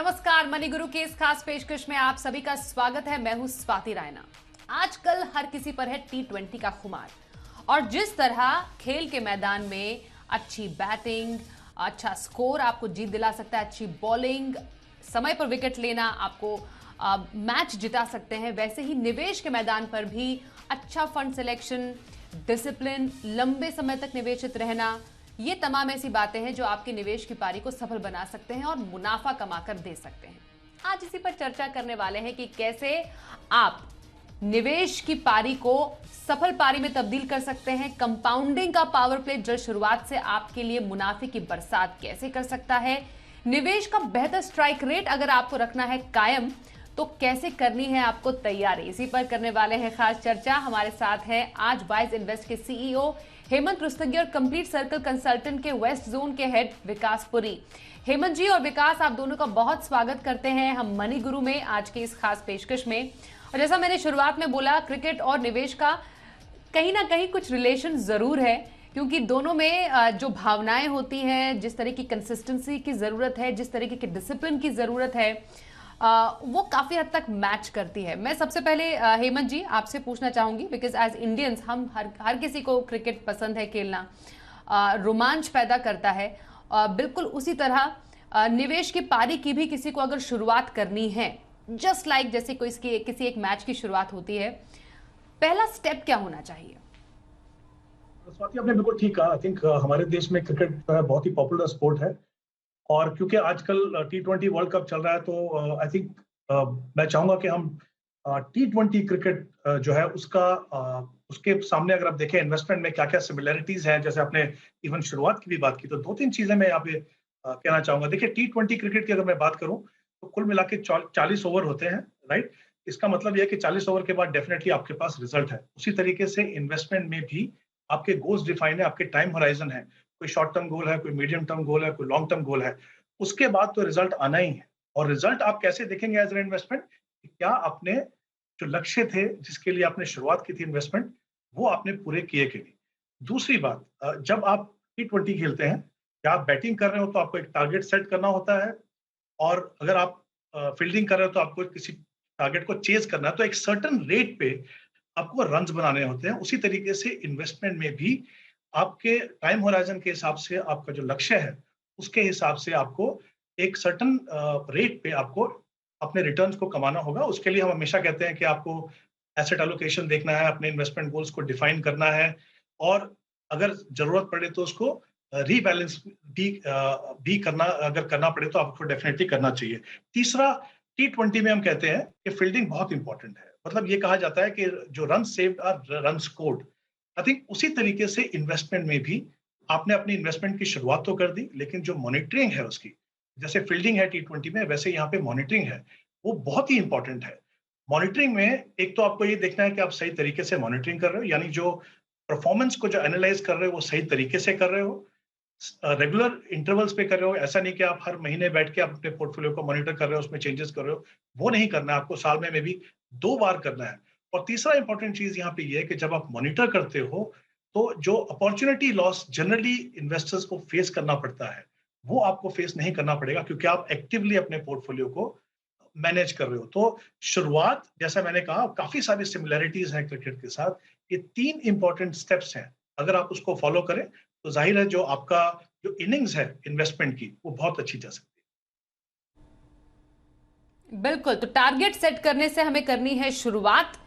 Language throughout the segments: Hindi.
नमस्कार, मनी गुरु की इस खास पेशकश में आप सभी का स्वागत है। मैं हूं स्वाति रायना। आजकल हर किसी पर है T20 का खुमार और जिस तरह खेल के मैदान में अच्छी बैटिंग, अच्छा स्कोर आपको जीत दिला सकता है, अच्छी बॉलिंग, समय पर विकेट लेना आपको मैच जिता सकते हैं, वैसे ही निवेश के मैदान पर भी अच्छा फंड सिलेक्शन, डिसिप्लिन, लंबे समय तक निवेशित रहना, ये तमाम ऐसी बातें हैं जो आपके निवेश की पारी को सफल बना सकते हैं और मुनाफा कमाकर दे सकते हैं। आज इसी पर चर्चा करने वाले हैं कि कैसे आप निवेश की पारी को सफल पारी में तब्दील कर सकते हैं। कंपाउंडिंग का पावर प्ले जल्द शुरुआत से आपके लिए मुनाफे की बरसात कैसे कर सकता है। निवेश का बेहतर स्ट्राइक रेट अगर आपको रखना है कायम तो कैसे करनी है आपको तैयारी, इसी पर करने वाले हैं खास चर्चा। हमारे साथ है आज वाइज इन्वेस्ट के सीईओ हेमंत रुस्तगी और कंप्लीट सर्कल कंसल्टेंट के वेस्ट जोन के हेड विकास पुरी। हेमंत जी और विकास, आप दोनों का बहुत स्वागत करते हैं हम मनी गुरु में आज की इस खास पेशकश में। और जैसा मैंने शुरुआत में बोला, क्रिकेट और निवेश का कहीं ना कहीं कुछ रिलेशन जरूर है, क्योंकि दोनों में जो भावनाएं होती हैं, जिस तरह की कंसिस्टेंसी की जरूरत है, जिस तरीके की डिसिप्लिन की जरूरत है, वो काफी हद तक मैच करती है। मैं सबसे पहले हेमंत जी आपसे पूछना चाहूंगी, बिकॉज एज इंडियंस हम हर किसी को क्रिकेट पसंद है खेलना, रोमांच पैदा करता है। बिल्कुल उसी तरह निवेश की पारी की भी किसी को अगर शुरुआत करनी है, जस्ट लाइक जैसे कोई किसी एक मैच की शुरुआत होती है, पहला स्टेप क्या होना चाहिए? स्वाति, आपने बिल्कुल ठीक कहा। आई थिंक हमारे देश में क्रिकेट बहुत ही पॉपुलर स्पोर्ट है और क्योंकि आजकल T20 वर्ल्ड कप चल रहा है तो आई थिंक मैं चाहूंगा कि हम T20 क्रिकेट जो है उसके सामने अगर आप देखें इन्वेस्टमेंट में क्या क्या सिमिलरिटीज हैं, जैसे आपने इवन शुरुआत की भी बात की, तो दो तीन चीजें मैं यहाँ पे कहना चाहूंगा। देखिए, T20 क्रिकेट की अगर मैं बात करूं तो कुल मिला के 40 ओवर होते हैं, राइट। इसका मतलब यह है कि 40 ओवर के बाद डेफिनेटली आपके पास रिजल्ट है। उसी तरीके से इन्वेस्टमेंट में भी आपके गोल्स डिफाइन है, आपके टाइम होराइजन है। कोई शॉर्ट टर्म गोल है, कोई मीडियम टर्म गोल है, कोई लॉन्ग टर्म गोल है। उसके बाद तो रिजल्ट आना ही है। और रिजल्ट आप कैसे देखेंगे एज एन इन्वेस्टमेंट? क्या आपने जो लक्ष्य थे, जिसके लिए आपने शुरुआत की थी इन्वेस्टमेंट, वो आपने पूरे किए कि नहीं। दूसरी बात, जब आप T20 खेलते हैं या आप बैटिंग कर रहे हो तो आपको एक टारगेट सेट करना होता है, और अगर आप फील्डिंग कर रहे हो तो आपको किसी टारगेट को चेज करना है, तो एक सर्टेन रेट पे आपको रन्स बनाने होते हैं। उसी तरीके से इन्वेस्टमेंट में भी आपके टाइम होराइजन के हिसाब से आपका जो लक्ष्य है उसके हिसाब से आपको एक सर्टेन रेट पे आपको अपने रिटर्न्स को कमाना होगा। उसके लिए हम हमेशा कहते हैं कि आपको एसेट एलोकेशन देखना है, अपने इन्वेस्टमेंट गोल्स को डिफाइन करना है, और अगर जरूरत पड़े तो उसको रीबैलेंस भी करना, अगर करना पड़े तो आपको डेफिनेटली करना चाहिए। तीसरा, T20 में हम कहते हैं कि फील्डिंग बहुत इंपॉर्टेंट है। मतलब ये कहा जाता है कि जो run saved or run scored. I think उसी तरीके से इन्वेस्टमेंट में भी आपने अपनी इन्वेस्टमेंट की शुरुआत तो कर दी, लेकिन जो मॉनिटरिंग है उसकी, जैसे फील्डिंग है T20 में, वैसे यहाँ पे मॉनिटरिंग है, वो बहुत ही इंपॉर्टेंट है। मॉनिटरिंग में एक तो आपको ये देखना है कि आप सही तरीके से मॉनिटरिंग कर रहे हो, यानी जो परफॉर्मेंस को जो एनालाइज कर रहे हो वो सही तरीके से कर रहे हो, रेगुलर इंटरवल्स पे कर रहे हो। ऐसा नहीं कि आप हर महीने बैठ के आप अपने पोर्टफोलियो को मॉनिटर कर रहे हो, उसमें चेंजेस कर रहे हो। वो नहीं करना है, आपको साल में भी 2 बार करना है। और तीसरा इंपॉर्टेंट चीज यहाँ पे ये है कि जब आप मॉनिटर करते हो तो जो अपॉर्चुनिटी लॉस जनरली इन्वेस्टर्स को फेस करना पड़ता है, वो आपको फेस नहीं करना पड़ेगा, क्योंकि आप एक्टिवली अपने पोर्टफोलियो को मैनेज कर रहे हो। तो शुरुआत, जैसा मैंने कहा, काफी सारी सिमिलैरिटीज हैं क्रिकेट के साथ। ये 3 इंपॉर्टेंट स्टेप्स हैं, अगर आप उसको फॉलो करें तो जाहिर है जो आपका जो इनिंग्स है इन्वेस्टमेंट की, वो बहुत अच्छी जा सकती है। बिल्कुल, तो टारगेट सेट करने से हमें करनी है शुरुआत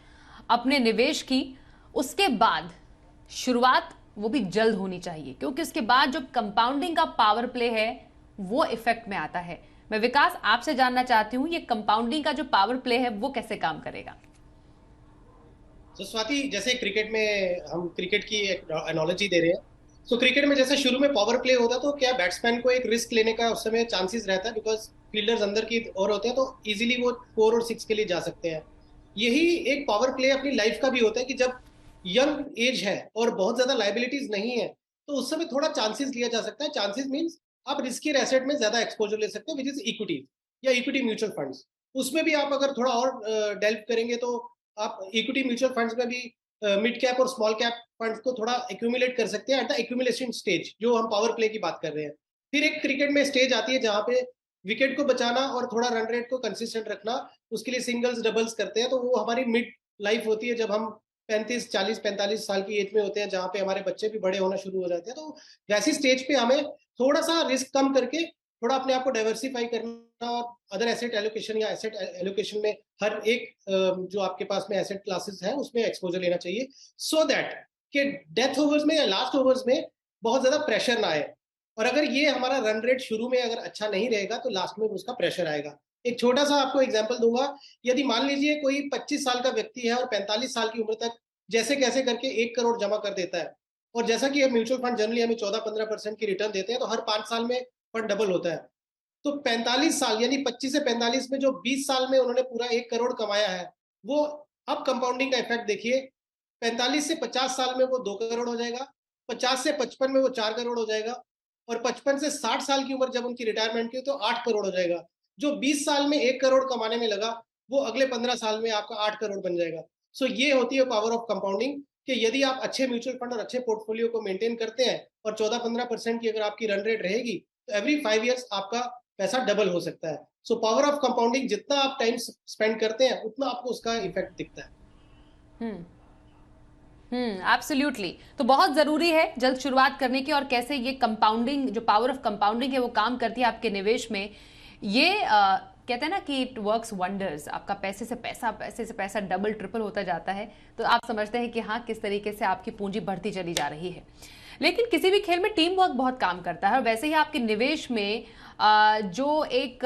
अपने निवेश की। उसके बाद शुरुआत वो भी जल्द होनी चाहिए, क्योंकि उसके बाद जो कंपाउंडिंग का पावर प्ले है वो इफेक्ट में आता है। मैं विकास आपसे जानना चाहती हूं, ये कंपाउंडिंग का जो पावर प्ले है वो कैसे काम करेगा? तो स्वाति, जैसे क्रिकेट में हम क्रिकेट की एक एनालॉजी दे रहे हैं, तो क्रिकेट में जैसे शुरू में पावर प्ले होता है तो क्या बैट्समैन को एक रिस्क लेने का उस समय चांसेस रहता है, बिकॉज फील्डर्स अंदर की ओर होते हैं तो इजीली वो 4 और 6 के लिए जा सकते हैं। यही एक पावर प्ले अपनी लाइफ का भी होता है कि जब यंग एज है और बहुत ज्यादा लाइबिलिटीज नहीं है तो उस समय थोड़ा चांसेस लिया जा सकता है। चांसेस मीन्स आप रिस्की एसेट में ज्यादा एक्सपोजर ले सकते हो, विच इज इक्विटी या इक्विटी म्यूचुअल फंड्स। उसमें भी आप अगर थोड़ा और डेल्व करेंगे तो आप इक्विटी म्यूचुअल फंड्स में भी मिड कैप और स्मॉल कैप फंड्स को थोड़ा एक्यूमुलेट कर सकते हैं एट द एक्यूमुलेशन स्टेज, जो हम पावर प्ले की बात कर रहे हैं। फिर एक क्रिकेट में स्टेज आती है जहां पे विकेट को बचाना और थोड़ा रन रेट को कंसिस्टेंट रखना, उसके लिए सिंगल्स डबल्स करते हैं। तो वो हमारी मिड लाइफ होती है जब हम 35, 40, 45 साल की एज में होते हैं, जहाँ पे हमारे बच्चे भी बड़े होना शुरू हो जाते हैं। तो वैसी स्टेज पे हमें थोड़ा सा रिस्क कम करके थोड़ा अपने आप को डाइवर्सिफाई करना और अदर एसेट एलोकेशन या एसेट एलोकेशन में हर एक जो आपके पास में एसेट क्लासेस है उसमें एक्सपोजर लेना चाहिए, सो दैट कि डेथ ओवर्स में या लास्ट ओवर्स में बहुत ज्यादा प्रेशर ना आए। और अगर ये हमारा रन रेट शुरू में अगर अच्छा नहीं रहेगा तो लास्ट में उसका प्रेशर आएगा। एक छोटा सा आपको एग्जांपल दूंगा, यदि मान लीजिए कोई 25 साल का व्यक्ति है और 45 साल की उम्र तक जैसे कैसे करके 1 करोड़ जमा कर देता है, और जैसा कि म्यूचुअल फंड जनरली हमें 14-15% की रिटर्न देते हैं, तो हर 5 साल में फंड डबल होता है। तो 45 साल यानी 25 से 45 में जो 20 साल में उन्होंने पूरा 1 करोड़ कमाया है, वो अब कंपाउंडिंग का इफेक्ट देखिए, 45 से 50 साल में वो 2 करोड़ हो जाएगा, 50 से 55 में वो 4 करोड़ हो जाएगा, और 55 से 60 साल की उम्र जब उनकी रिटायरमेंट की तो 8 करोड़ हो जाएगा। जो 20 साल में 1 करोड़ कमाने में लगा, वो अगले 15 साल में आपका 8 करोड़ बन जाएगा। सो ये होती है पावर ऑफ कंपाउंडिंग, कि यदि आप अच्छे म्यूचुअल फंड और अच्छे पोर्टफोलियो को मेंटेन करते हैं और 14-15% की अगर आपकी रन रेट रहेगी, तो एवरी 5 इयर्स आपका पैसा डबल हो सकता है। सो पावर ऑफ कंपाउंडिंग, जितना आप टाइम स्पेंड करते हैं उतना आपको उसका इफेक्ट दिखता है। एब्सोल्युटली। तो बहुत ज़रूरी है जल्द शुरुआत करने की, और कैसे ये कंपाउंडिंग, जो पावर ऑफ कंपाउंडिंग है वो काम करती है आपके निवेश में। ये कहते हैं ना कि इट वर्क्स वंडर्स, आपका पैसे से पैसा डबल ट्रिपल होता जाता है। तो आप समझते हैं कि हाँ, किस तरीके से आपकी पूंजी बढ़ती चली जा रही है। लेकिन किसी भी खेल में टीम वर्क बहुत काम करता है, और वैसे ही आपके निवेश में जो एक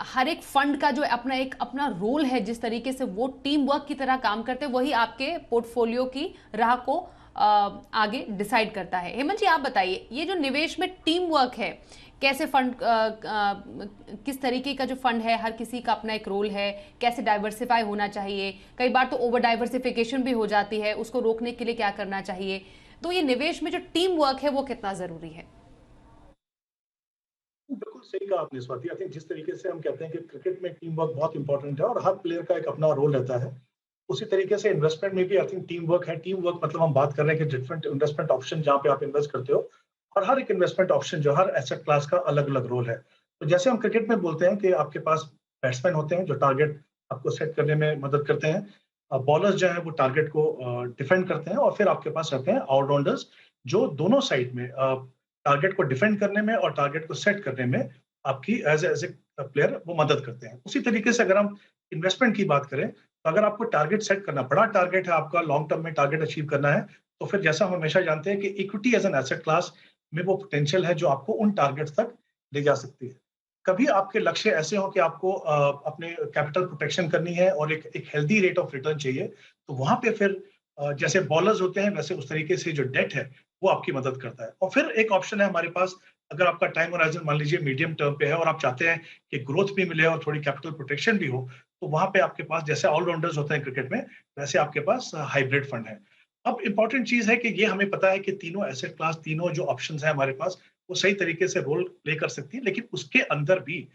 हर एक फंड का जो अपना रोल है, जिस तरीके से वो टीम वर्क की तरह काम करते हैं, वही आपके पोर्टफोलियो की राह को आगे डिसाइड करता है। हेमंत जी, आप बताइए, ये जो निवेश में टीम वर्क है, कैसे फंड किस तरीके का जो फंड है, हर किसी का अपना एक रोल है, कैसे डाइवर्सिफाई होना चाहिए, कई बार तो ओवर डाइवर्सिफिकेशन भी हो जाती है, उसको रोकने के लिए क्या करना चाहिए। तो ये निवेश में जो टीम वर्क है वो कितना जरूरी है? बिल्कुल सही कहा आपने स्वाति। आई थिंक जिस तरीके से हम कहते हैं कि क्रिकेट में टीम वर्क बहुत इंपॉर्टेंट है और हर प्लेयर का एक अपना रोल रहता है, उसी तरीके से इन्वेस्टमेंट में भी आई थिंक टीम वर्क है। टीम वर्क मतलब हम बात कर रहे हैं कि डिफरेंट इन्वेस्टमेंट ऑप्शन जहाँ पे आप इन्वेस्ट करते हो, और हर एक इन्वेस्टमेंट ऑप्शन जो हर एसेट क्लास का अलग अलग रोल है। तो जैसे हम क्रिकेट में बोलते हैं कि आपके पास बैट्समैन होते हैं जो टारगेट आपको सेट करने में मदद करते हैं, बॉलर्स जो है वो टारगेट को डिफेंड करते हैं, और फिर आपके पास रहते हैं ऑलराउंडर्स जो दोनों साइड में टारगेट को डिफेंड करने में और टारगेट को सेट करने में आपकी एज ए प्लेयर वो मदद करते हैं। उसी तरीके से अगर हम इन्वेस्टमेंट की बात करें, तो अगर आपको टारगेट सेट करना, बड़ा टारगेट है आपका, लॉन्ग टर्म में टारगेट अचीव करना है, तो फिर जैसा हम हमेशा जानते हैं कि equity as an asset class में वो पोटेंशियल है जो आपको उन टारगेट्स तक ले जा सकती है। कभी आपके लक्ष्य ऐसे हो कि आपको अपने कैपिटल प्रोटेक्शन करनी है और एक हेल्दी रेट ऑफ रिटर्न चाहिए, तो वहां पे फिर जैसे बॉलर्स होते हैं वैसे उस तरीके से जो डेट है वो आपकी मदद करता है। और फिर एक ऑप्शन है हमारे पास, अगर आपका टाइम होराइजन मान लीजिए मीडियम टर्म पे है और आप चाहते हैं कि ग्रोथ भी मिले और थोड़ी कैपिटल प्रोटेक्शन भी हो, तो वहां पे आपके पास जैसे ऑलराउंडर्स होते हैं क्रिकेट में, वैसे आपके पास हाइब्रिड फंड है। अब इंपॉर्टेंट चीज है कि ये हमें पता है कि तीनों एसेट क्लास, तीनों जो ऑप्शन है हमारे पास, वो सही तरीके से रोल प्ले कर सकती है। लेकिन उसके अंदर भी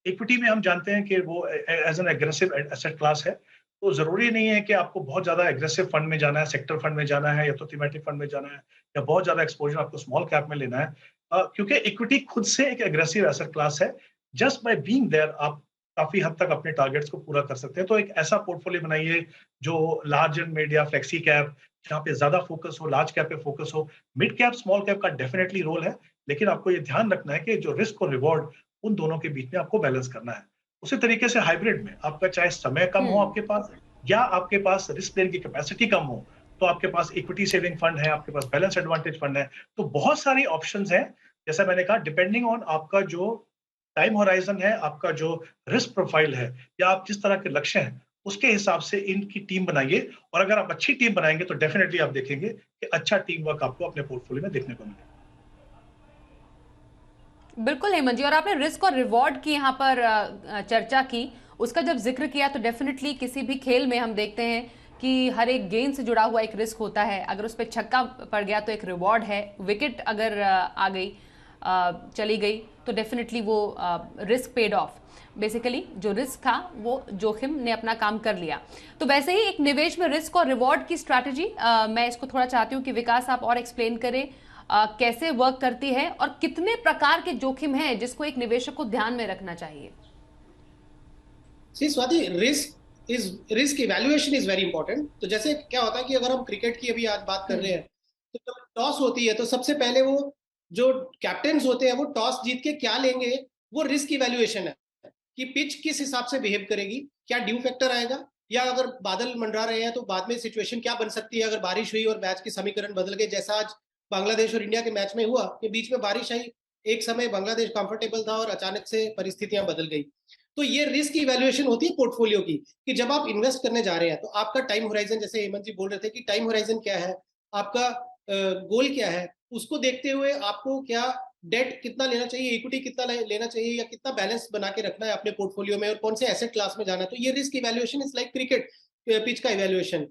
इक्विटी में हम जानते हैं कि वो as an aggressive asset class है, तो जरूरी नहीं है कि आपको बहुत ज्यादा एग्रेसिव फंड में जाना है, सेक्टर फंड में जाना है, या तो थीमेटिक फंड में जाना है, या बहुत ज्यादा एक्सपोजर आपको स्मॉल कैप में लेना है, क्योंकि इक्विटी खुद से एक एग्रेसिव एसेट क्लास है। जस्ट बाय बीइंग देयर आप काफी हद तक अपने टारगेट्स को पूरा कर सकते हैं। तो एक ऐसा पोर्टफोलियो बनाइए जो लार्ज एंड मिड या फ्लेक्सी कैप, जहाँ पे ज्यादा फोकस हो, लार्ज कैप पे फोकस हो। मिड कैप स्मॉल कैप का डेफिनेटली रोल है, लेकिन आपको ये ध्यान रखना है कि जो रिस्क और रिवॉर्ड, उन दोनों के बीच में आपको बैलेंस करना है। उसी तरीके से हाइब्रिड में आपका चाहे समय कम हो आपके पास, या आपके पास रिस्क लेने की कैपेसिटी कम हो, तो आपके पास इक्विटी सेविंग फंड है, आपके पास बैलेंस एडवांटेज फंड है। तो बहुत सारी ऑप्शंस हैं, जैसा मैंने कहा, डिपेंडिंग ऑन आपका जो टाइम होराइजन है, आपका जो रिस्क प्रोफाइल है, या आप जिस तरह के लक्ष्य हैं, उसके हिसाब से इनकी टीम बनाइए। और अगर आप अच्छी टीम बनाएंगे तो डेफिनेटली आप देखेंगे कि अच्छा टीम वर्क आपको अपने पोर्टफोलियो में देखने को मिलेगा। बिल्कुल हेमंत जी, और आपने रिस्क और रिवॉर्ड की यहाँ पर चर्चा की, उसका जब जिक्र किया, तो डेफिनेटली किसी भी खेल में हम देखते हैं कि हर एक गेंद से जुड़ा हुआ एक रिस्क होता है। अगर उस पर छक्का पड़ गया तो एक रिवॉर्ड है, विकेट अगर आ गई, चली गई, तो डेफिनेटली वो रिस्क पेड ऑफ। बेसिकली जो रिस्क था वो जोखिम ने अपना काम कर लिया। तो वैसे ही एक निवेश में रिस्क और रिवॉर्ड की स्ट्रैटेजी, मैं इसको थोड़ा चाहती हूँ कि विकास आप और एक्सप्लेन करें। कैसे वर्क करती है और कितने प्रकार के जोखिम हैं जिसको एक निवेशक को ध्यान में रखना चाहिए? See Swati, risk evaluation is very important. तो जैसे क्या होता है कि अगर हम क्रिकेट की अभी आज बात कर रहे हैं, तो जब टॉस होती है तो सबसे पहले वो जो कैप्टन होते हैं वो टॉस जीत के क्या लेंगे, वो रिस्क इवैल्यूएशन है कि पिच किस हिसाब से बिहेव करेगी, क्या ड्यू फैक्टर आएगा, या अगर बादल मंडरा रहे हैं तो बाद में सिचुएशन क्या बन सकती है अगर बारिश हुई और मैच के समीकरण बदल गए, जैसा आज बांग्लादेश और इंडिया के मैच में हुआ कि बीच में बारिश आई, एक समय बांग्लादेश कंफर्टेबल था और अचानक से परिस्थितियां बदल गई। तो ये रिस्क इवैल्यूएशन होती है पोर्टफोलियो की, कि जब आप इन्वेस्ट करने जा रहे हैं तो आपका टाइम होराइजन, जैसे हेमंत जी बोल रहे थे कि टाइम होराइजन क्या है, आपका गोल क्या है, उसको देखते हुए आपको क्या डेट कितना लेना चाहिए, इक्विटी कितना लेना चाहिए, या कितना बैलेंस बना के रखना है अपने पोर्टफोलियो में, और कौन से एसेट क्लास में जाना है। तो ये risk evaluation is like cricket pitch का इवैल्यूएशन।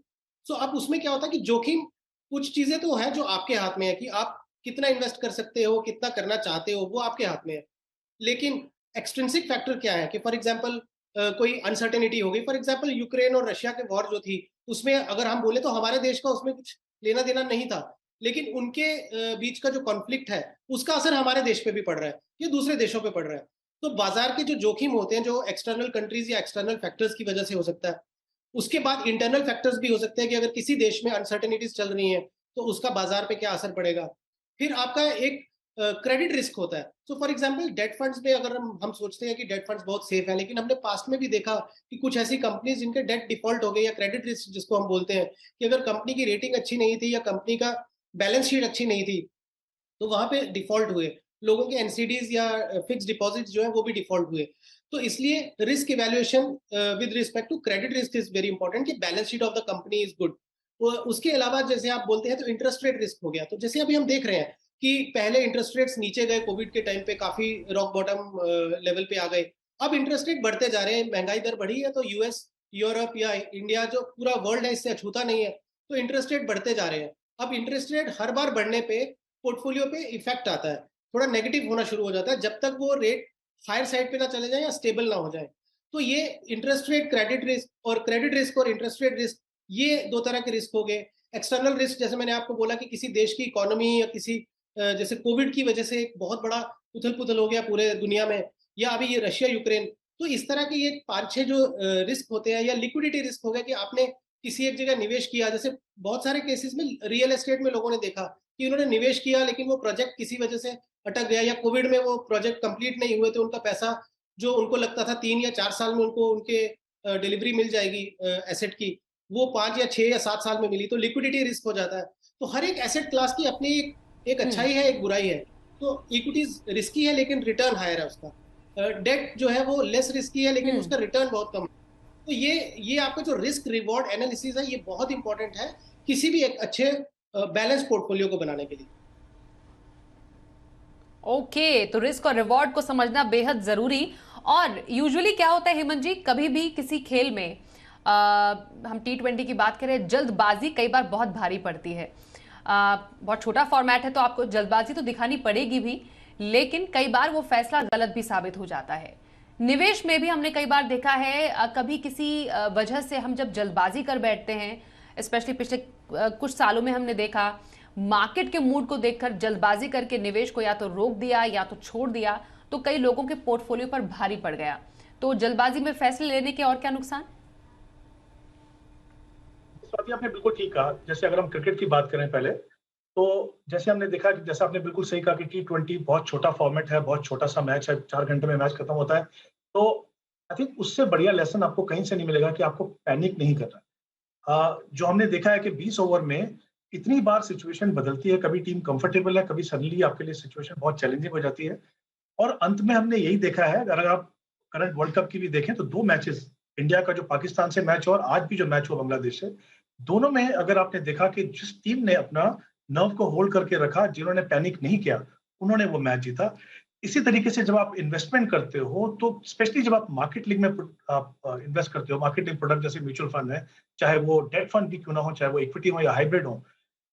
सो अब उसमें क्या होता है कि जोखिम, कुछ चीजें तो है जो आपके हाथ में है कि आप कितना इन्वेस्ट कर सकते हो, कितना करना चाहते हो, वो आपके हाथ में है। लेकिन एक्सट्रिंसिक फैक्टर क्या है कि फॉर एग्जांपल कोई अनसर्टेनिटी हो गई, फॉर एग्जांपल यूक्रेन और रशिया के वॉर जो थी, उसमें अगर हम बोले तो हमारे देश का उसमें कुछ लेना देना नहीं था, लेकिन उनके बीच का जो कॉन्फ्लिक्ट है उसका असर हमारे देश पे भी पड़ रहा है या दूसरे देशों पे पड़ रहा है। तो बाजार के जो जोखिम होते हैं, जो एक्सटर्नल कंट्रीज या एक्सटर्नल फैक्टर्स की वजह से हो सकता है, उसके बाद इंटरनल फैक्टर्स भी हो सकते हैं कि अगर किसी देश में अनसर्टेनिटीज चल रही हैं तो उसका बाजार पे क्या असर पड़ेगा। फिर आपका एक क्रेडिट रिस्क होता है। So for example date funds में अगर हम सोचते हैं कि डेट फंड्स बहुत सेफ है, लेकिन हमने पास्ट में भी देखा कि कुछ ऐसी कंपनीज जिनके डेट डिफॉल्ट हो गए, या क्रेडिट रिस्क जिसको हम बोलते हैं, कि अगर कंपनी की रेटिंग अच्छी नहीं थी या कंपनी का बैलेंस शीट अच्छी नहीं थी तो वहां पे डिफॉल्ट हुए, लोगों के एनसीडीज या फिक्स डिपॉजिट जो है वो भी डिफॉल्ट हुए। तो इसलिए risk evaluation with respect to credit risk is very important कि balance sheet of the company is good. उसके अलावा जैसे आप बोलते हैं तो इंटरेस्ट रेट रिस्क हो गया। तो जैसे अभी हम देख रहे हैं कि पहले इंटरेस्ट रेट्स नीचे गए, कोविड के टाइम पे काफी रॉक बॉटम लेवल पे आ गए, अब इंटरेस्ट रेट बढ़ते जा रहे हैं, महंगाई दर बढ़ी है, तो यूएस, यूरोप या इंडिया, जो पूरा वर्ल्ड है, इससे अछूता नहीं है, तो इंटरेस्ट रेट बढ़ते जा रहे हैं। अब इंटरेस्ट रेट हर बार बढ़ने पे पोर्टफोलियो पे इफेक्ट आता है, थोड़ा नेगेटिव होना शुरू हो जाता है, जब तक वो रेट हायर साइड पे ना चले जाए या स्टेबल ना हो जाए। तो ये इंटरेस्ट रेट क्रेडिट रिस्क और इंटरेस्ट रेट रिस्क, ये दो तरह के रिस्क हो गए। एक्सटर्नल रिस्क, जैसे मैंने आपको बोला कि किसी देश की इकोनॉमी या किसी जैसे कोविड की वजह से एक बहुत बड़ा उथल पुथल हो गया पूरे दुनिया में, या अभी ये रशिया यूक्रेन, तो इस तरह के ये 5-6 जो रिस्क होते हैं, या लिक्विडिटी रिस्क हो गया कि आपने किसी एक जगह निवेश किया। जैसे बहुत सारे केसेस में रियल एस्टेट में लोगों ने देखा कि उन्होंने निवेश किया लेकिन वो प्रोजेक्ट किसी वजह से अटक गया, या कोविड में वो प्रोजेक्ट कंप्लीट नहीं हुए, तो उनका पैसा जो उनको लगता था 3 या 4 साल में उनको उनके डिलीवरी मिल जाएगी एसेट की, वो 5 या 6 या 7 साल में मिली, तो लिक्विडिटी रिस्क हो जाता है। तो हर एक एसेट क्लास की अपनी एक अच्छाई है, एक बुराई है। तो इक्विटीज रिस्की है लेकिन रिटर्न हायर है उसका, डेट जो है वो लेस रिस्की है लेकिन उसका रिटर्न बहुत कम है। तो ये आपका जो रिस्क रिवॉर्ड एनालिसिस है, ये बहुत इंपॉर्टेंट है किसी भी एक अच्छे बैलेंस पोर्टफोलियो को बनाने के लिए। ओके, तो रिस्क और रिवॉर्ड को समझना बेहद जरूरी। और यूजुअली क्या होता है हेमंत जी, कभी भी किसी खेल में हम T20 की बात करें, जल्दबाजी कई बार बहुत भारी पड़ती है। बहुत छोटा फॉर्मेट है तो आपको जल्दबाजी तो दिखानी पड़ेगी भी, लेकिन कई बार वो फैसला गलत भी साबित हो जाता है। निवेश में भी हमने कई बार देखा है, कभी किसी वजह से हम जब जल्दबाजी कर बैठते हैं, स्पेशली पिछले कुछ सालों में हमने देखा, मार्केट के मूड को देखकर जल्दबाजी करके निवेश को या तो रोक दिया या तो छोड़ दिया, तो कई लोगों के पोर्टफोलियो पर भारी पड़ गया। तो जल्दबाजी में फैसले लेने के और क्या नुकसान? स्वाति, आपने बिल्कुल ठीक कहा। जैसे अगर हम क्रिकेट की बात करें पहले, तो जैसे हमने देखा कि जैसा आपने बिल्कुल सही कहा कि T20 बहुत छोटा फॉर्मेट है, बहुत छोटा सा मैच है, 4 घंटे में मैच खत्म होता है। तो आई थिंक उससे बढ़िया लेसन आपको कहीं से नहीं मिलेगा कि आपको पैनिक नहीं करना। जो हमने देखा है कि 20 ओवर में इतनी बार सिचुएशन बदलती है, कभी टीम कंफर्टेबल है, कभी सडनली आपके लिए सिचुएशन बहुत चैलेंजिंग हो जाती है। और अंत में हमने यही देखा है, अगर आप करंट वर्ल्ड कप की भी देखें तो 2 मैचेस, इंडिया का जो पाकिस्तान से मैच और आज भी जो मैच हुआ बांग्लादेश से, दोनों में अगर आपने देखा कि जिस टीम ने अपना नर्व को होल्ड करके रखा, जिन्होंने पैनिक नहीं किया, उन्होंने वो मैच जीता। इसी तरीके से जब आप इन्वेस्टमेंट करते हो, तो स्पेशली जब आप मार्केट लिंक में आप इन्वेस्ट करते हो, मार्केट लिंक प्रोडक्ट जैसे म्यूचुअल फंड है, चाहे वो डेट फंड भी क्यों ना हो, चाहे वो इक्विटी हो या हाइब्रिड हो,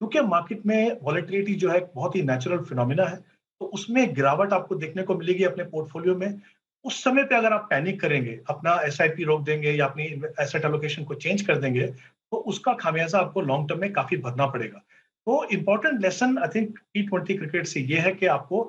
क्योंकि मार्केट में वॉलेटिलिटी जो है बहुत ही नेचुरल फिनोमिना है, तो उसमें गिरावट आपको देखने को मिलेगी अपने पोर्टफोलियो में। उस समय पे अगर आप पैनिक करेंगे, अपना एसआईपी रोक देंगे या अपनी एसेट एलोकेशन को चेंज कर देंगे, तो उसका खामियाजा आपको लॉन्ग टर्म में काफी भरना पड़ेगा। तो important lesson I think T20 cricket से ये है कि आपको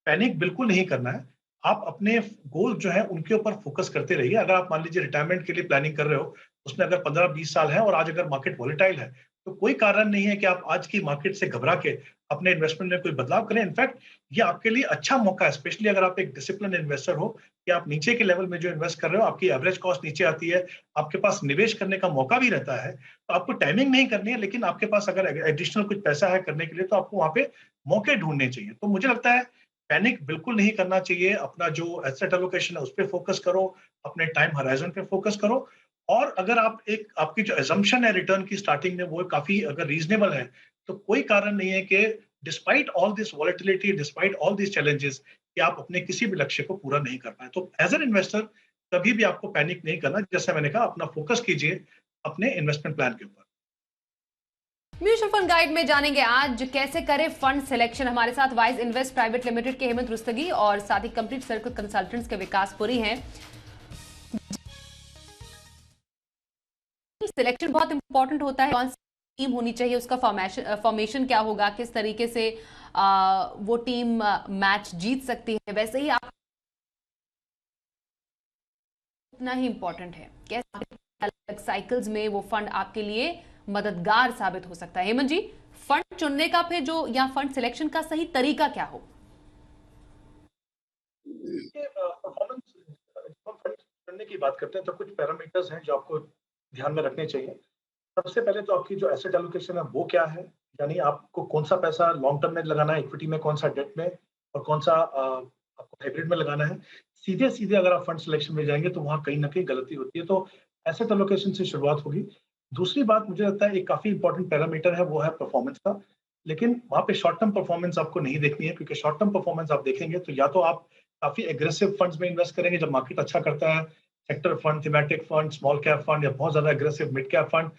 पैनिक बिल्कुल नहीं करना है। आप अपने गोल जो है उनके ऊपर फोकस करते रहिए। अगर आप मान लीजिए रिटायरमेंट के लिए प्लानिंग कर रहे हो, उसमें अगर 15-20 साल है और आज अगर मार्केट वॉलेटाइल है, तो कोई कारण नहीं है कि आप आज की मार्केट से घबरा के अपने इन्वेस्टमेंट में कोई बदलाव करें। इनफैक्ट ये आपके लिए अच्छा मौका है, स्पेशली अगर आप एक डिसिप्लिन इन्वेस्टर हो, कि आप नीचे के लेवल में जो इन्वेस्ट कर रहे हो, आपकी एवरेज कॉस्ट नीचे आती है, आपके पास निवेश करने का मौका भी रहता है। तो आपको टाइमिंग नहीं करनी है, लेकिन आपके पास अगर एडिशनल कुछ पैसा है करने के लिए, तो आपको वहाँ पे मौके ढूंढने चाहिए। तो मुझे लगता है पैनिक बिल्कुल नहीं करना चाहिए। अपना जो एसेट एलोकेशन है उस पे फोकस करो, अपने टाइम होराइजन पे फोकस करो। और अगर आप एक आपकी जो assumption है रिटर्न की स्टार्टिंग में वो काफी अगर रीजनेबल है, तो कोई कारण नहीं है कि despite all this volatility, despite all this challenges, कि आप अपने किसी भी लक्ष्य को पूरा नहीं कर पाए। तो एज एन इन्वेस्टर कभी भी आपको पैनिक नहीं करना। जैसे मैंने कहा, अपना फोकस कीजिए अपने इन्वेस्टमेंट प्लान के ऊपर। म्यूचुअल फंड गाइड में जानेंगे आज कैसे करें फंड सिलेक्शन। हमारे साथ वाइज इन्वेस्ट प्राइवेट लिमिटेड के हेमंत रुस्तगी और साथ ही कंप्लीट सर्कल कंसल्टेंट्स के विकास पुरी हैं। सिलेक्शन बहुत इंपॉर्टेंट होता है। कौन सी टीम होनी चाहिए, उसका फॉर्मेशन क्या होगा, किस तरीके से वो टीम मैच जीत सकती है, वैसे ही आप उतना ही इंपॉर्टेंट है कैसे अलग साइकिल्स में वो फंड आपके लिए मददगार साबित हो सकता है। हेमंत जी, फंड चुनने का फिर जो या फंड सिलेक्शन का सही तरीका क्या हो? परफॉर्मेंस हम फंड चुनने की बात करते हैं तो कुछ पैरामीटर्स हैं जो आपको ध्यान में रखने चाहिए। सबसे पहले तो आपकी जो एसेट एलोकेशन है वो क्या है, यानी आपको कौन सा पैसा लॉन्ग टर्म में लगाना है, इक्विटी में, कौन सा डेट में, और कौन सा आपको हाइब्रिड में लगाना है। सीधे सीधे अगर आप फंड सिलेक्शन में जाएंगे तो वहाँ कहीं ना कहीं गलती होती है। तो एसेट एलोकेशन से शुरुआत होगी। दूसरी बात, मुझे लगता है एक काफी इंपॉर्टेंट पैरामीटर है, वो है परफॉर्मेंस का। लेकिन वहाँ पे शॉर्ट टर्म परफॉर्मेंस आपको नहीं देखनी है, क्योंकि शॉर्ट टर्म परफॉर्मेंस आप देखेंगे तो या तो आप काफी एग्रेसिव फंड्स में इन्वेस्ट करेंगे जब मार्केट अच्छा करता है, sector fund, thematic fund, small cap fund, या बहुत ज्यादा एग्रेसिव मिड कैप फंड,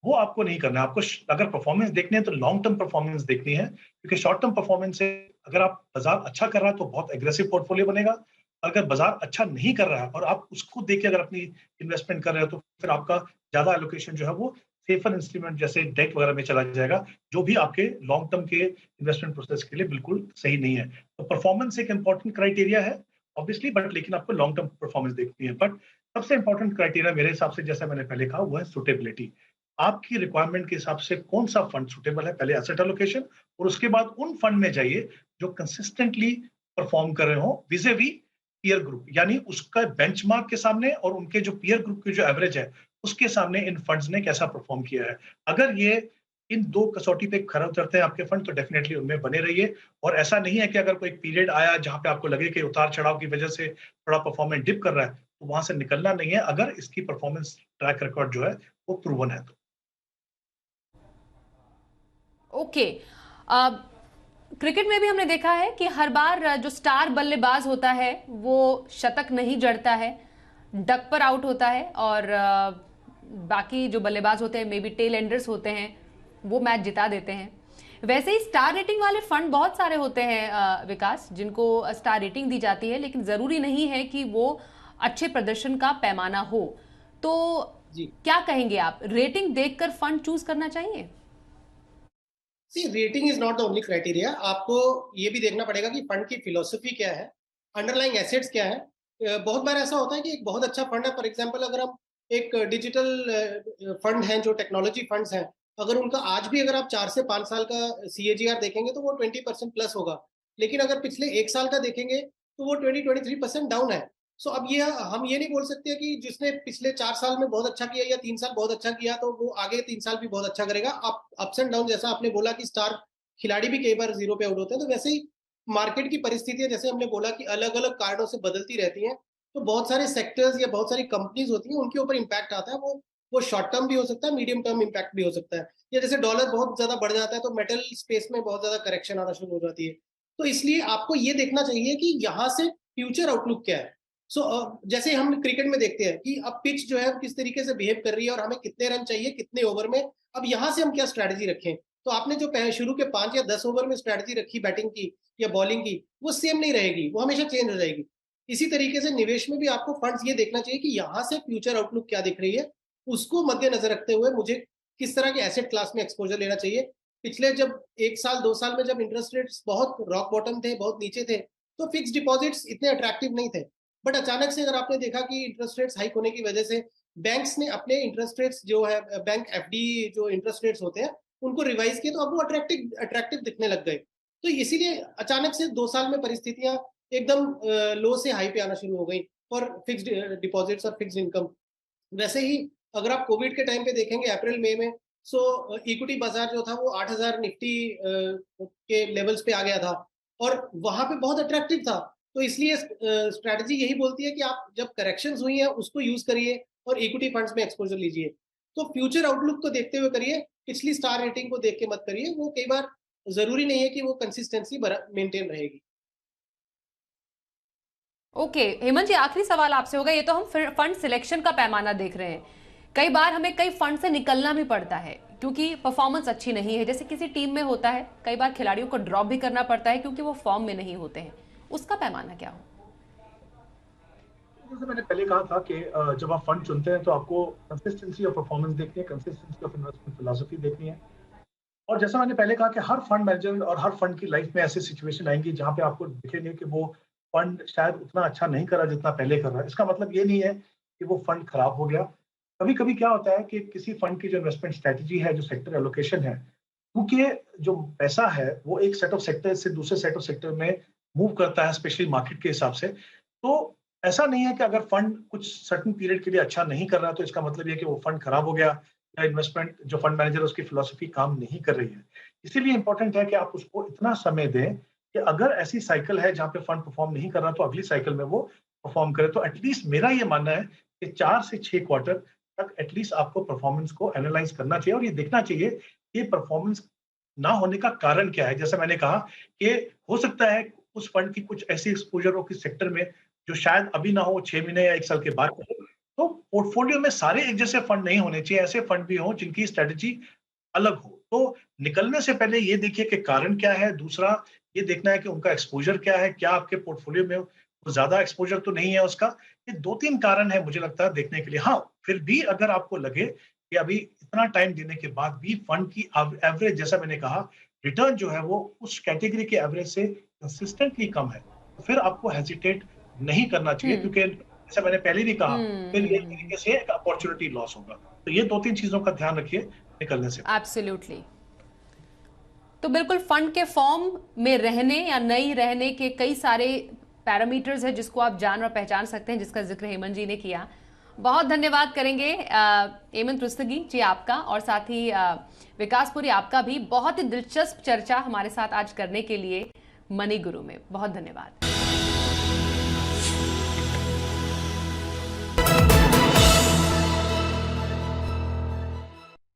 वो आपको नहीं करना है। आपको अगर परफॉर्मेंस देखनी है तो लॉन्ग टर्म परफॉर्मेंस देखनी है, क्योंकि शॉर्ट टर्म परफॉर्मेंस से अगर आप बाजार अच्छा कर रहा है तो बहुत एग्रेसिव पोर्टफोलियो बनेगा। अगर बाजार अच्छा नहीं कर रहा है और आप उसको देख के अगर अपनी इन्वेस्टमेंट कर रहे हो तो फिर आपका ज्यादा एलोकेशन जो है वो सेफर इंस्ट्रूमेंट जैसे डेट वगैरह में चला जाएगा, जो भी आपके लॉन्ग टर्म के इन्वेस्टमेंट प्रोसेस के लिए बिल्कुल सही नहीं है। तो परफॉर्मेंस एक इंपॉर्टेंट क्राइटेरिया है ऑब्वियसली, बट लेकिन आपको लॉन्ग टर्म परफॉर्मेंस देखनी है। बट सबसे इंपॉर्टेंट क्राइटेरिया मेरे हिसाब से, जैसा मैंने पहले कहा, वो है सुटेबिलिटी। आपकी रिक्वायरमेंट के हिसाब से कौन सा फंड सुटेबल है, पहले एसेट एलोकेशन, और उसके बाद उन फंड में जाइए जो कंसिस्टेंटली परफॉर्म कर रहे हो विज़-ए-वी पीयर ग्रुप, यानी उसका बेंचमार्क के सामने और उनके जो पीयर ग्रुप की जो एवरेज है उसके सामने इन फंड्स ने कैसा परफॉर्म किया है। अगर ये इन दो कसौटी पे खरा उतरते हैं आपके फंड, तो डेफिनेटली उनमें बने रहिए। और ऐसा नहीं है कि अगर कोई पीरियड आया जहां पे आपको लगे कि उतार चढ़ाव की वजह से थोड़ा परफॉर्मेंस डिप कर रहा है, तो वहां से निकलना नहीं है, अगर इसकी परफॉर्मेंस ट्रैक रिकॉर्ड जो है वो प्रूवन है तो। ओके, क्रिकेट में भी हमने देखा है कि हर बार जो स्टार बल्लेबाज होता है वो शतक नहीं जड़ता है, डक पर आउट होता है, और बाकी जो बल्लेबाज होते हैं, मे बी टेल एंडर्स होते हैं, वो मैच जिता देते हैं। वैसे ही स्टार रेटिंग वाले फंड बहुत सारे होते हैं विकास, जिनको स्टार रेटिंग दी जाती है, लेकिन जरूरी नहीं है कि वो अच्छे प्रदर्शन का पैमाना हो। तो क्या कहेंगे आप, रेटिंग देखकर फंड चूज करना चाहिए? See, rating is not the only criteria. आपको ये भी देखना पड़ेगा कि फंड की फिलोसफी क्या है, अंडरलाइंग एसेट्स क्या है। बहुत बार ऐसा होता है कि एक बहुत अच्छा फंड है, फॉर एग्जांपल अगर हम एक डिजिटल फंड है जो टेक्नोलॉजी फंड्स हैं, अगर उनका आज भी अगर आप 4 से 5 साल का CAGR देखेंगे तो वो 20% प्लस होगा। लेकिन अगर पिछले 1 साल का देखेंगे तो वो 20-23% डाउन है। सो अब ये हम ये नहीं बोल सकते कि जिसने पिछले 4 साल में बहुत अच्छा किया या 3 साल बहुत अच्छा किया तो वो आगे 3 साल भी बहुत अच्छा करेगा। अप्स एंड डाउन, जैसा आपने बोला कि स्टार खिलाड़ी भी कई बार जीरो पे आउट होते हैं, तो वैसे ही मार्केट की परिस्थितियां, जैसे हमने बोला कि अलग अलग कारणों से बदलती रहती हैं। तो बहुत सारे सेक्टर्स या बहुत सारी कंपनीज होती हैं, उनके ऊपर इम्पैक्ट आता है। वो शॉर्ट टर्म भी हो सकता है, मीडियम टर्म इम्पैक्ट भी हो सकता है। या जैसे डॉलर बहुत ज्यादा बढ़ जाता है तो मेटल स्पेस में बहुत ज्यादा करेक्शन आना शुरू हो जाती है। तो इसलिए आपको ये देखना चाहिए कि यहाँ से फ्यूचर आउटलुक क्या है। जैसे हम क्रिकेट में देखते हैं कि अब पिच जो है किस तरीके से बिहेव कर रही है और हमें कितने रन चाहिए कितने ओवर में, अब यहाँ से हम क्या स्ट्रैटेजी रखें। तो आपने जो शुरू के 5 या 10 ओवर में स्ट्रैटेजी रखी बैटिंग की या बॉलिंग की, वो सेम नहीं रहेगी, वो हमेशा चेंज हो जाएगी। इसी तरीके से निवेश में भी आपको फंड्स ये देखना चाहिए कि यहाँ से फ्यूचर आउटलुक क्या दिख रही है, उसको मद्देनजर रखते हुए मुझे किस तरह के एसेट क्लास में एक्सपोजर लेना चाहिए। पिछले जब 1 साल 2 साल में जब इंटरेस्ट रेट्स बहुत रॉक बॉटम थे, बहुत नीचे थे, तो फिक्स डिपॉजिट्स इतने अट्रैक्टिव नहीं थे। बट अचानक से अगर आपने देखा कि इंटरेस्ट रेट्स हाइक होने की वजह से बैंक्स ने अपने इंटरेस्ट रेट्स जो है बैंक एफडी जो इंटरेस्ट रेट्स होते हैं उनको रिवाइज किए, तो अब वो अट्रैक्टिव दिखने लग गए। तो इसीलिए अचानक से 2 साल में परिस्थितियां एकदम लो से हाई पे आना शुरू हो गई फॉर फिक्स्ड डिपॉजिट्स और फिक्स्ड इनकम। वैसे ही अगर आप कोविड के टाइम पे देखेंगे अप्रैल मई में, सो इक्विटी बाजार जो था वो 8,000 निफ्टी के लेवल्स पे आ गया था और वहां पे बहुत अट्रैक्टिव था। तो इसलिए स्ट्रैटेजी यही बोलती है कि आप जब करेक्शंस हुई हैं उसको यूज करिए और इक्विटी फंड्स में एक्सपोजर लीजिए। तो फ्यूचर आउटलुक को देखते हुए करिए, पिछली स्टार रेटिंग को देख के मत करिए। वो कई बार जरूरी नहीं है कि वो कंसिस्टेंसी मेंटेन रहेगी। ओके हेमंत जी, आखिरी सवाल आपसे होगा। ये तो हम फंड सिलेक्शन का पैमाना देख रहे हैं। कई बार हमें कई फंड से निकलना भी पड़ता है क्योंकि परफॉर्मेंस अच्छी नहीं है, जैसे किसी टीम में होता है। कई बार खिलाड़ियों को ड्रॉप भी करना पड़ता है क्योंकि वो फॉर्म में नहीं होते हैं। उसका पैमाना क्या हो? जैसे मैंने पहले कहा था कि जब आप फंड चुनते हैं तो आपको कंसिस्टेंसी ऑफ परफॉर्मेंस देखनी है, कंसिस्टेंसी ऑफ इन्वेस्टमेंट फिलॉसफी देखनी है। और जैसा मैंने पहले कहा कि हर फंड मैनेजर और हर फंड की लाइफ में ऐसी सिचुएशन आएंगी जहां पे आपको दिखेंगे कि वो फंड शायद उतना अच्छा नहीं कर रहा जितना पहले कर रहा है। इसका मतलब ये नहीं है कि वो फंड खराब हो गया। कभी कभी क्या होता है कि किसी फंड की जो इन्वेस्टमेंट स्ट्रेटजी है, जो सेक्टर एलोकेशन है, क्योंकि जो पैसा है वो एक सेट ऑफ सेक्टर से दूसरे सेट ऑफ सेक्टर में मूव करता है, स्पेशली मार्केट के हिसाब से। तो ऐसा नहीं है कि अगर फंड कुछ सर्टेन पीरियड के लिए अच्छा नहीं कर रहा तो इसका मतलब ये कि वो फंड खराब हो गया या इन्वेस्टमेंट जो फंड मैनेजर उसकी फिलॉसफी काम नहीं कर रही है। इसीलिए इंपॉर्टेंट है कि आप उसको इतना समय दें कि अगर ऐसी साइकिल है जहां पे फंड परफॉर्म नहीं कर रहा तो अगली साइकिल में वो परफॉर्म करे। तो एटलीस्ट मेरा ये मानना है कि 4 से 6 क्वार्टर तक एटलीस्ट आपको परफॉर्मेंस को एनालाइज करना चाहिए और ये देखना चाहिए कि परफॉर्मेंस ना होने का कारण क्या है। जैसे मैंने कहा कि हो सकता है उस फंड की कुछ ऐसी एक्सपोजर हो किस सेक्टर में जो शायद अभी ना हो, 6 महीने या 1 साल के बाद हो। तो पोर्टफोलियो में सारे एक जैसे फंड नहीं होने चाहिए, ऐसे फंड भी हों जिनकी स्ट्रेटजी अलग हो। तो निकलने से पहले ये देखिए कि कारण क्या है। दूसरा ये देखना है कि उनका एक्सपोजर क्या है, क्या आपके पोर्टफोलियो में वो ज्यादा एक्सपोजर तो नहीं है उसका। ये 2-3 कारण है मुझे लगता है देखने के लिए। हाँ, फिर भी अगर आपको लगे कि अभी इतना टाइम देने के बाद भी फंड की एवरेज, जैसा मैंने कहा, रिटर्न जो है वो उस कैटेगरी के एवरेज से कंसिस्टेंटली कम है, तो फिर आपको हेजिटेट नहीं करना चाहिए क्योंकि जैसा मैंने पहले भी कहा फिर ये तरीके से एक अपॉर्चुनिटी लॉस होगा। तो ये 2-3 चीजों का ध्यान रखिए निकलने से। एब्सोल्युटली। तो बिल्कुल फंड के फॉर्म में रहने या नहीं रहने के कई सारे पैरामीटर्स हैं जिसको आप जान और पहचान सकते हैं, जिसका जिक्र हेमंत जी ने किया। बहुत धन्यवाद करेंगे हेमंत रुस्तगी जी आपका, और साथ ही विकासपुरी आपका भी। बहुत ही दिलचस्प चर्चा हमारे साथ आज करने के लिए मनी गुरु में बहुत धन्यवाद।